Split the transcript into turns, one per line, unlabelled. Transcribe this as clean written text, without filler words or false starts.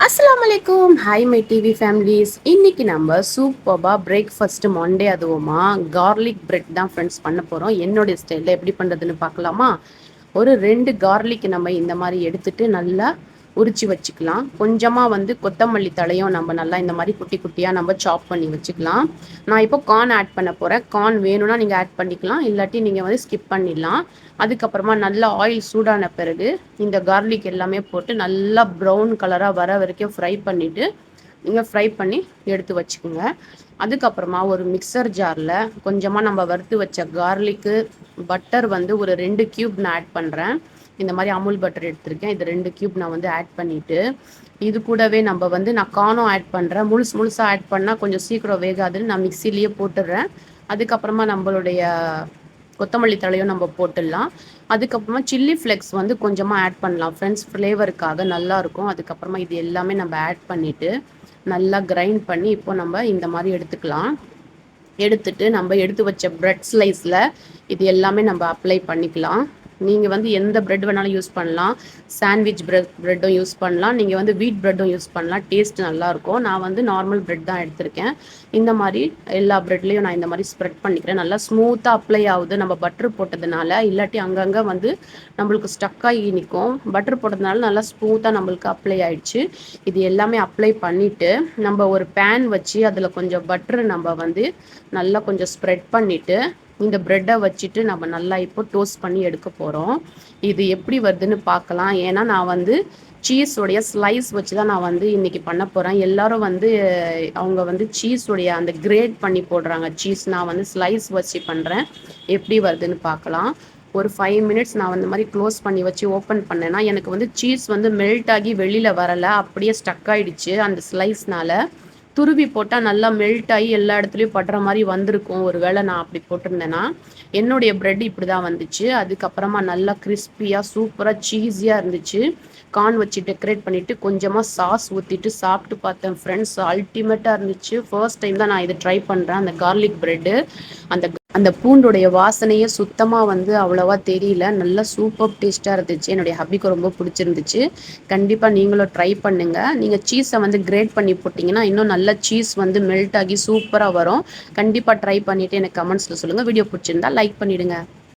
அஸ்ஸலாமு அலைக்கும். Hi my TV families. இன்னைக்கு நம்ம சூப்பர்பா பிரேக்ஃபாஸ்ட் மண்டே அதுவுமா கார்லிக் பிரெட் தான் ஃப்ரெண்ட்ஸ் பண்ண போகிறோம். என்னுடைய ஸ்டைலில் எப்படி பண்ணுறதுன்னு பார்க்கலாமா? ஒரு 2 கார்லிக் நம்ம இந்த மாதிரி எடுத்துட்டு நல்லா உரிச்சு வச்சுக்கலாம். கொஞ்சமாக கொத்தமல்லி தலையும் நம்ம நல்லா இந்த மாதிரி குட்டி குட்டியாக நம்ம சாப் பண்ணி வச்சுக்கலாம். நான் இப்போ கார்ன் ஆட் பண்ண போகிறேன். கார்ன் வேணும்னா நீங்கள் ஆட் பண்ணிக்கலாம், இல்லாட்டி நீங்கள் ஸ்கிப் பண்ணிடலாம். அதுக்கப்புறமா நல்லா ஆயில் சூடான பிறகு இந்த கார்லிக் எல்லாமே போட்டு நல்லா ப்ரௌன் கலராக வர வரைக்கும் ஃப்ரை பண்ணிவிட்டு நீங்கள் ஃப்ரை பண்ணி எடுத்து வச்சுக்கோங்க. அதுக்கப்புறமா ஒரு மிக்சர் ஜாரில் கொஞ்சமாக நம்ம வறுத்து வச்ச கார்லிக்கு பட்டர் ஒரு 2 கியூப் நான் ஆட் பண்ணுறேன். இந்த மாதிரி அமுல் பட்டர் எடுத்திருக்கேன். இது 2 கியூப் நான் ஆட் பண்ணிவிட்டு இது கூடவே நம்ம நான் கார்னும் ஆட் பண்ணுறேன். முழுசாக ஆட் பண்ணால் கொஞ்சம் சீக்கிரம் வேகாதுன்னு நான் மிக்சிலேயே போட்டுடுறேன். அதுக்கப்புறமா நம்மளுடைய கொத்தமல்லி தலையும் நம்ம போட்டுடலாம். அதுக்கப்புறமா சில்லி ஃப்ளெக்ஸ் கொஞ்சமாக ஆட் பண்ணலாம் ஃப்ரெண்ட்ஸ், ஃப்ளேவருக்காக நல்லாயிருக்கும். அதுக்கப்புறமா இது எல்லாமே நம்ம ஆட் பண்ணிவிட்டு நல்லா கிரைண்ட் பண்ணி இப்போ நம்ம இந்த மாதிரி எடுத்துக்கலாம். எடுத்துட்டு நம்ம எடுத்து வச்ச பிரெட் ஸ்லைஸில் இது எல்லாமே நம்ம அப்ளை பண்ணிக்கலாம். நீங்கள் எந்த பிரெட் வேணாலும் யூஸ் பண்ணலாம். சாண்ட்விச் ப்ரெட்டும் யூஸ் பண்ணலாம். நீங்கள் வீட் ப்ரெட்டும் யூஸ் பண்ணலாம். டேஸ்ட் நல்லாயிருக்கும். நான் நார்மல் பிரெட் தான் எடுத்திருக்கேன். இந்த மாதிரி எல்லா ப்ரெட்லேயும் நான் இந்த மாதிரி ஸ்ப்ரெட் பண்ணிக்கிறேன். நல்லா ஸ்மூத்தாக அப்ளை ஆகுது நம்ம பட்ரு போட்டதுனால. இல்லாட்டி அங்கங்கே நம்மளுக்கு ஸ்டக்காகி நிற்கும். பட்ரு போட்டதுனால நல்லா ஸ்மூத்தாக நம்மளுக்கு அப்ளை ஆயிடுச்சு. இது எல்லாமே அப்ளை பண்ணிவிட்டு நம்ம ஒரு பேன் வச்சு அதில் கொஞ்சம் பட்ரு நம்ம நல்லா கொஞ்சம் ஸ்ப்ரெட் பண்ணிவிட்டு இந்த ப்ரெட்டை வச்சுட்டு நம்ம நல்லா இப்போ டோஸ்ட் பண்ணி எடுக்க போகிறோம். இது எப்படி வருதுன்னு பார்க்கலாம். ஏன்னா நான் சீஸோடைய ஸ்லைஸ் வச்சு தான் நான் இன்றைக்கி பண்ண போகிறேன். எல்லோரும் அவங்க சீஸோடைய அந்த கிரேட் பண்ணி போடுறாங்க சீஸ். நான் ஸ்லைஸ் வச்சு பண்ணுறேன். எப்படி வருதுன்னு பார்க்கலாம். ஒரு 5 மினிட்ஸ் நான் இந்த மாதிரி க்ளோஸ் பண்ணி வச்சு ஓப்பன் பண்ணேன்னா எனக்கு சீஸ் மெல்ட் ஆகி வெளியில் வரலை, அப்படியே ஸ்டக் ஆகிடுச்சு. அந்த ஸ்லைஸ்னால் துருவி போட்டால் நல்லா மெல்ட் ஆகி எல்லா இடத்துலையும் படுற மாதிரி வந்திருக்கும். ஒரு வேளை நான் அப்படி போட்டிருந்தேன்னா. என்னுடைய ப்ரெட் இப்படி தான் வந்துச்சு. அதுக்கப்புறமா நல்லா கிறிஸ்பியாக சூப்பராக சீஸியாக இருந்துச்சு. கார்ன் வச்சு டெக்கரேட் பண்ணிவிட்டு கொஞ்சமாக சாஸ் ஊற்றிட்டு சாப்பிட்டு பார்த்தேன் ஃப்ரெண்ட்ஸ். அல்டிமேட்டாக இருந்துச்சு. ஃபர்ஸ்ட் டைம் தான் நான் இதை ட்ரை பண்ணுறேன். அந்த கார்லிக் ப்ரெட்டு அந்த அந்த பூண்டுடைய வாசனையே சுத்தமாக அவ்வளோவா தெரியல. நல்லா சூப்பர் டேஸ்ட்டாக இருந்துச்சு. என்னுடைய ஹப்பிக்கு ரொம்ப பிடிச்சிருந்துச்சு. கண்டிப்பாக நீங்களும் ட்ரை பண்ணுங்கள். நீங்கள் சீஸை கிரேட் பண்ணி போட்டிங்கன்னா இன்னும் நல்லா சீஸ் மெல்ட் ஆகி சூப்பராக வரும். கண்டிப்பாக ட்ரை பண்ணிவிட்டு எனக்கு கமெண்ட்ஸில் சொல்லுங்கள். வீடியோ பிடிச்சிருந்தா லைக் பண்ணிவிடுங்க.